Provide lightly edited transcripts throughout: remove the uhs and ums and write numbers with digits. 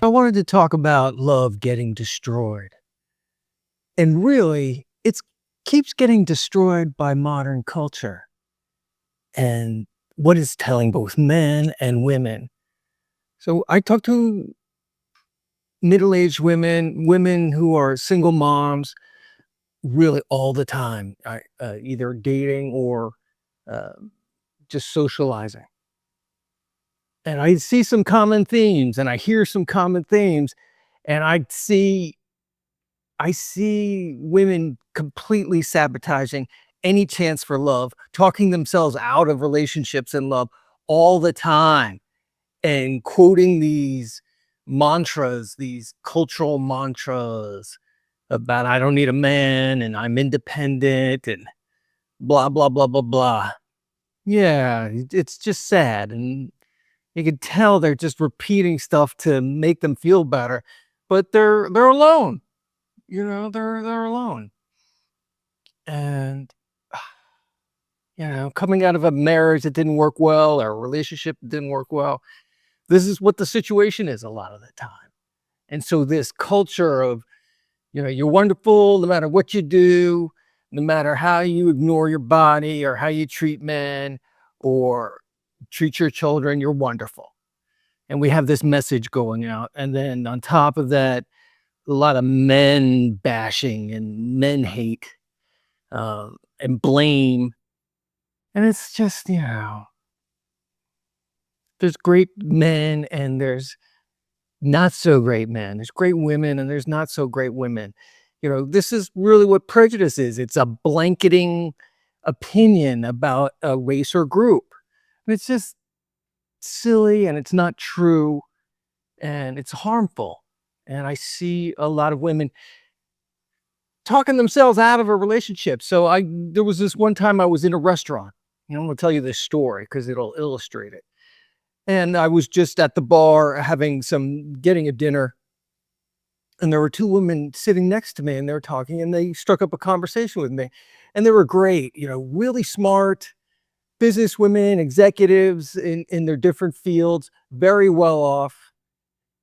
I wanted to talk about love getting destroyed. And really, it keeps getting destroyed by modern culture and what is telling both men and women. So I talk to middle-aged women, women who are single moms, really all the time, either dating or uh, just socializing. And I see some common themes, and I hear some common themes, and I see women completely sabotaging any chance for love, talking themselves out of relationships and love all the time, and quoting these mantras, these cultural mantras about I don't need a man and I'm independent and blah, blah, blah, blah, blah. Yeah, it's just sad. And you can tell they're just repeating stuff to make them feel better, but they're alone. They're alone. And coming out of a marriage that didn't work well or a relationship that didn't work well, this is what the situation is a lot of the time. And so this culture of, you're wonderful no matter what you do, no matter how you ignore your body or how you treat men or treat your children, you're wonderful. And we have this message going out. And then on top of that, a lot of men bashing and men hate and blame. And it's just, there's great men and there's not so great men. There's great women and there's not so great women. This is really what prejudice is. It's a blanketing opinion about a race or group. And it's just silly and it's not true and it's harmful. And I see a lot of women talking themselves out of a relationship. There was this one time I was in a restaurant. I'm going to tell you this story because it'll illustrate it. And I was just at the bar getting a dinner. And there were two women sitting next to me and they were talking and they struck up a conversation with me. And they were great, really smart business women, executives in their different fields, very well off.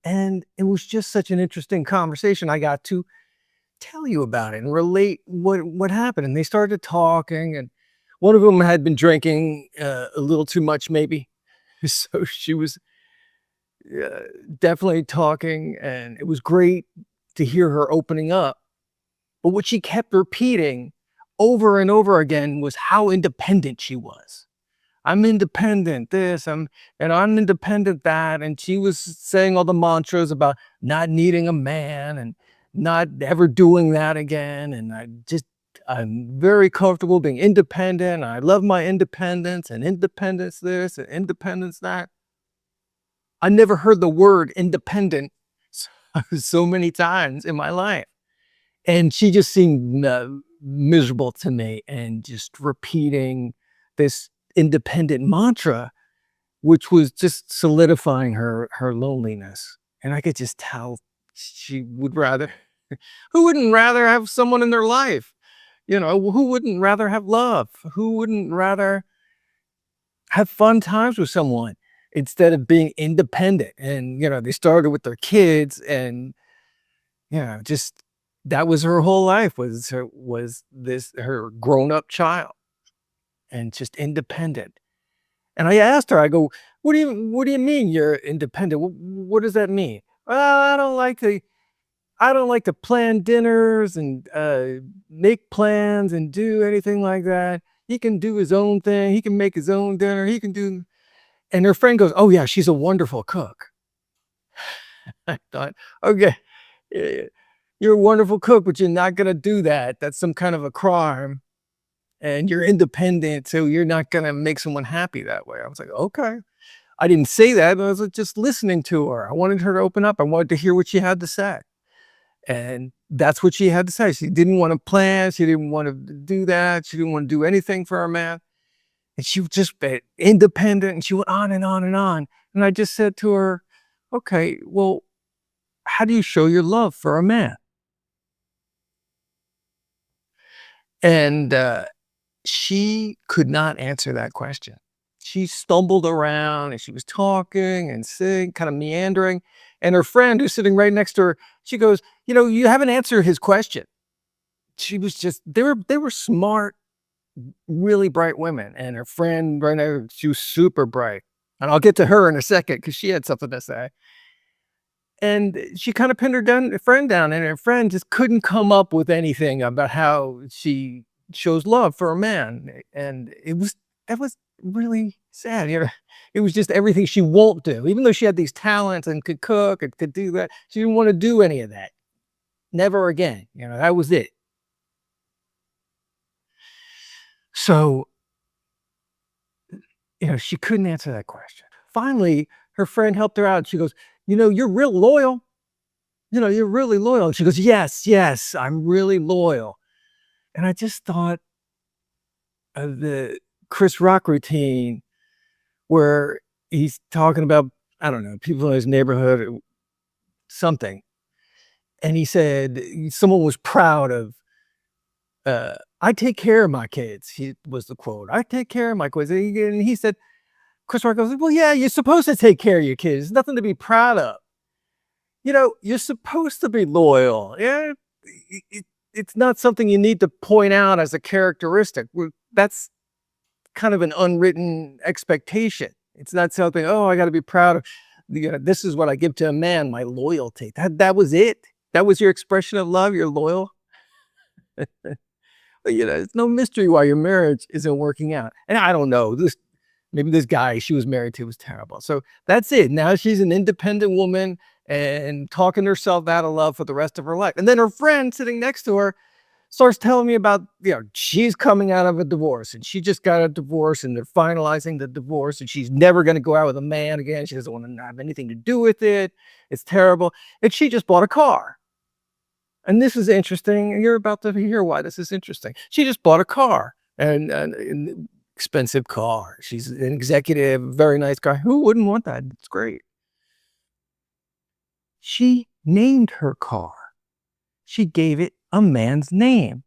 And it was just such an interesting conversation. I got to tell you about it and relate what happened. And they started talking, and one of them had been drinking a little too much, maybe. So she was uh, definitely talking, and it was great to hear her opening up. But what she kept repeating over and over again was how independent she was. I'm independent this, and I'm independent that. And she was saying all the mantras about not needing a man and not ever doing that again. And I'm very comfortable being independent. I love my independence and independence this and independence that. I never heard the word independent so many times in my life. And she just seemed miserable to me and just repeating this independent mantra, which was just solidifying her loneliness. And I could just tell she would rather, who wouldn't rather have someone in their life? Who wouldn't rather have love? Who wouldn't rather have fun times with someone instead of being independent? And, they started with their kids and, just that was her whole life was her grown-up child and just independent. And I asked her, I go, what do you mean you're independent? What does that mean? Well, I don't like to plan dinners and make plans and do anything like that. He can do his own thing. He can make his own dinner. He can do. And her friend goes, oh yeah, she's a wonderful cook. I thought, okay, eh, you're a wonderful cook, but you're not gonna do that. That's some kind of a crime. And you're independent, so you're not gonna make someone happy that way. I was like, okay. I didn't say that, but I was just listening to her. I wanted her to open up. I wanted to hear what she had to say. And that's what she had to say. She didn't want to plan. She didn't want to do that. She didn't want to do anything for her man. And she was just independent. And she went on and on and on. And I just said to her, okay, well, how do you show your love for a man? And she could not answer that question. she stumbled around and she was talking and saying, kind of meandering. And her friend who's sitting right next to her, she goes, you haven't answered his question. She was just, they were smart, really bright women. And her friend right now, she was super bright. And I'll get to her in a second because she had something to say. And she kind of pinned her friend down, and her friend just couldn't come up with anything about how she shows love for a man. And that was really sad. It was just everything she won't do. Even though she had these talents and could cook and could do that, she didn't want to do any of that. Never again. That was it. So, she couldn't answer that question. Finally, her friend helped her out. She goes, you're real loyal. You're really loyal. She goes, yes, yes, I'm really loyal. And I just thought of the Chris Rock routine where he's talking about, I don't know, people in his neighborhood or something. And he said someone was proud of, I take care of my kids. He was the quote. I take care of my kids. And he said, Chris Rock goes, well, yeah, you're supposed to take care of your kids. There's nothing to be proud of. You're supposed to be loyal. Yeah. It's not something you need to point out as a characteristic. That's kind of an unwritten expectation. It's not something, oh, I got to be proud of. This is what I give to a man, my loyalty. That was it. That was your expression of love. You're loyal. It's no mystery why your marriage isn't working out. And I don't know. Maybe this guy she was married to was terrible. So that's it. Now she's an independent woman and talking herself out of love for the rest of her life. And then her friend sitting next to her starts telling me about, she's coming out of a divorce and she just got a divorce and they're finalizing the divorce and she's never going to go out with a man again. She doesn't want to have anything to do with it. It's terrible. And she just bought a car. And this is interesting. You're about to hear why this is interesting. She just bought a car and expensive car. She's an executive, very nice guy. Who wouldn't want that? It's great. She named her car. She gave it a man's name.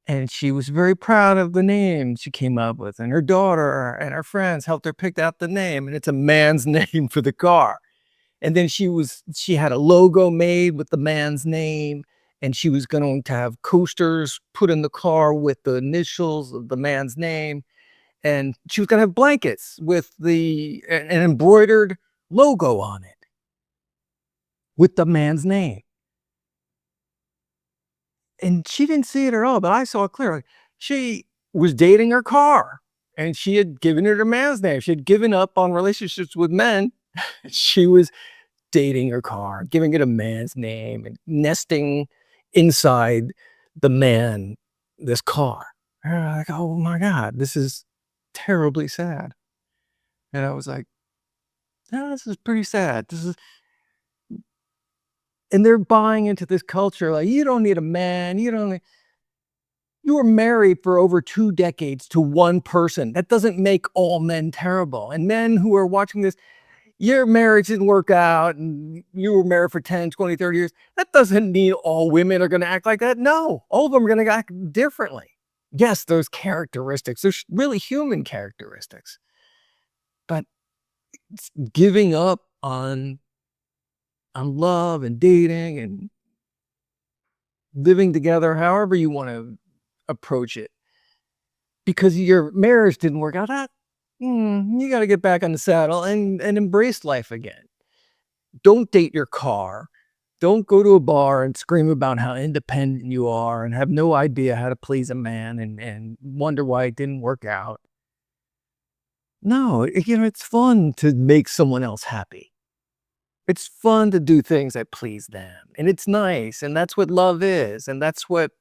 And she was very proud of the name she came up with. And her daughter and her friends helped her pick out the name. And it's a man's name for the car. And then she had a logo made with the man's name. And she was going to have coasters put in the car with the initials of the man's name. And she was going to have blankets with an embroidered logo on it with the man's name. And she didn't see it at all, but I saw it clearly. She was dating her car and she had given it her man's name. She had given up on relationships with men. She was dating her car, giving it a man's name and nesting inside this car. And I'm like, oh my God, this is terribly sad. And I was like, oh, this is pretty sad. And they're buying into this culture. Like, you don't need a man. You were married for over 2 decades to one person. That doesn't make all men terrible. And men who are watching this, your marriage didn't work out and you were married for 10, 20, 30 years. That doesn't mean all women are going to act like that. No, all of them are going to act differently. Yes, those characteristics, there's really human characteristics. But giving up on love and dating and living together, however you want to approach it, because your marriage didn't work out, you got to get back on the saddle and embrace life again. Don't date your car. Don't go to a bar and scream about how independent you are and have no idea how to please a man and wonder why it didn't work out. No, it's fun to make someone else happy. It's fun to do things that please them. And it's nice. And that's what love is. And that's what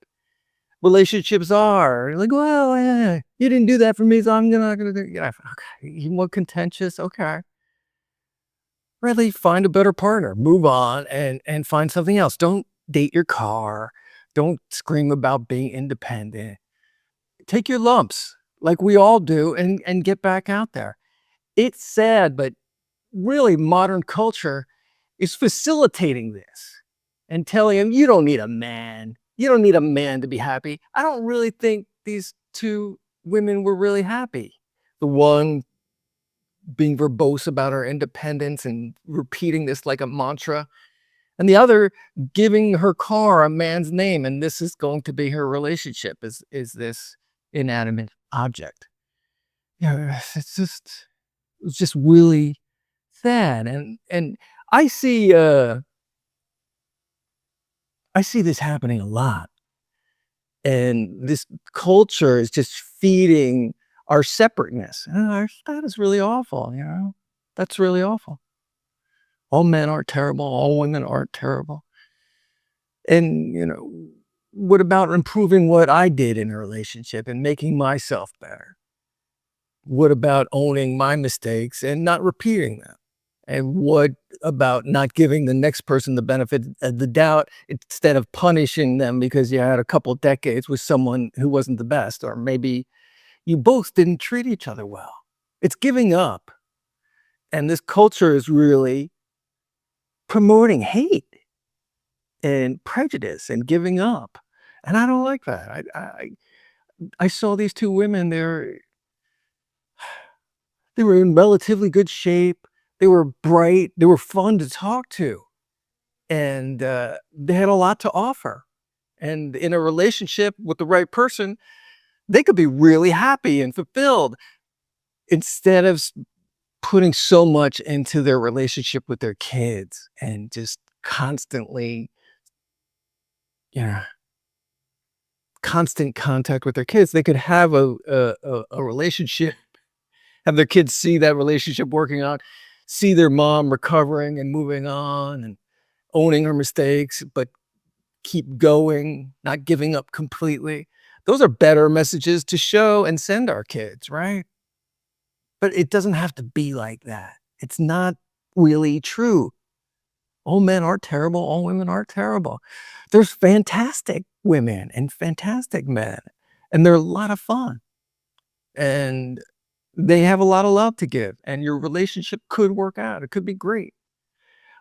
relationships are. Like, well, yeah, you didn't do that for me, so I'm not gonna do it. Okay. You want contentious? Okay. Really find a better partner. Move on and find something else. Don't date your car. Don't scream about being independent. Take your lumps like we all do and get back out there. It's sad, but really modern culture is facilitating this and telling him, you don't need a man. You don't need a man to be happy. I don't really think these two women were really happy. The one being verbose about her independence and repeating this like a mantra, and the other giving her car a man's name, and this is going to be her relationship is this inanimate object. Yeah, it's just really sad, and I see uh I see this happening a lot, and this culture is just feeding our separateness. That is really awful, you know? That's really awful. All men aren't terrible, all women aren't terrible. And, what about improving what I did in a relationship and making myself better? What about owning my mistakes and not repeating them? And what about not giving the next person the benefit of the doubt instead of punishing them because you had a couple decades with someone who wasn't the best, or maybe you both didn't treat each other well? It's giving up. And this culture is really promoting hate and prejudice and giving up. And I don't like that. I saw these two women, they were in relatively good shape. They were bright. They were fun to talk to. And they had a lot to offer. And in a relationship with the right person, they could be really happy and fulfilled instead of putting so much into their relationship with their kids and just constantly, you know, constant contact with their kids. They could have a relationship, have their kids see that relationship working out, see their mom recovering and moving on and owning her mistakes, but keep going, not giving up completely. Those are better messages to show and send our kids, right? But it doesn't have to be like that. It's not really true. All men aren't terrible. All women aren't terrible. There's fantastic women and fantastic men, and they're a lot of fun. And they have a lot of love to give, and your relationship could work out. It could be great.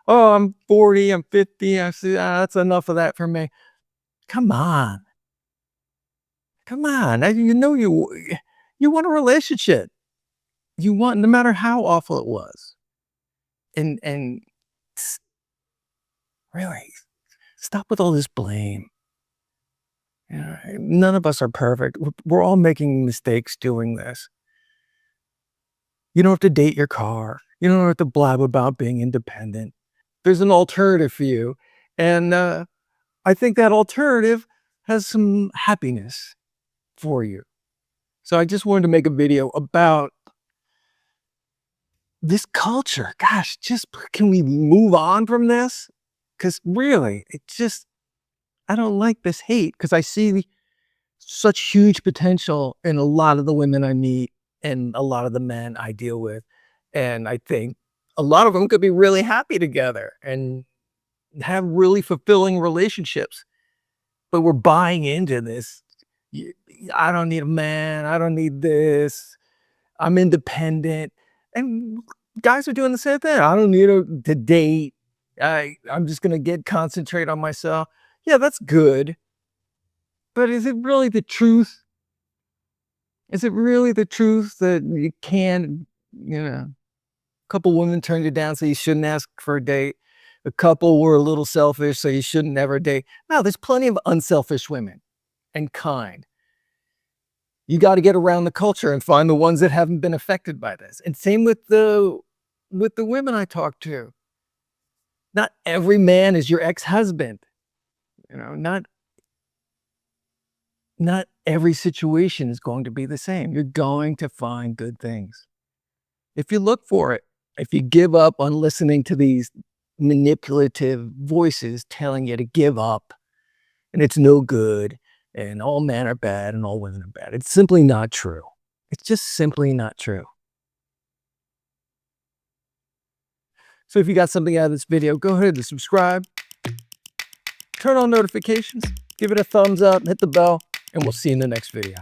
Oh, I'm 40, I'm 50. I see, that's enough of that for me. Come on. Come on. You want a relationship. You want, no matter how awful it was. And s- really, stop with all this blame. None of us are perfect. We're all making mistakes doing this. You don't have to date your car. You don't have to blab about being independent. There's an alternative for you. And I think that alternative has some happiness for you. So I just wanted to make a video about this culture. Gosh, just can we move on from this? Because really, I don't like this hate because I see such huge potential in a lot of the women I meet and a lot of the men I deal with. And I think a lot of them could be really happy together and have really fulfilling relationships. But we're buying into this. y- I don't need a man. I don't need this. I'm independent. And guys are doing the same thing. I don't need to date. I'm just going to concentrate on myself. Yeah, that's good. But is it really the truth? Is it really the truth that you can, a couple women turned you down, so you shouldn't ask for a date? A couple were a little selfish, so you shouldn't ever date. No, there's plenty of unselfish women and kind. You got to get around the culture and find the ones that haven't been affected by this. And same with the women I talk to. Not every man is your ex-husband. Not every situation is going to be the same. You're going to find good things if you look for it. If you give up on listening to these manipulative voices telling you to give up and it's no good and all men are bad and all women are bad, it's simply not true. It's just simply not true. So if you got something out of this video, go ahead and subscribe, turn on notifications, give it a thumbs up, hit the bell, and we'll see you in the next video.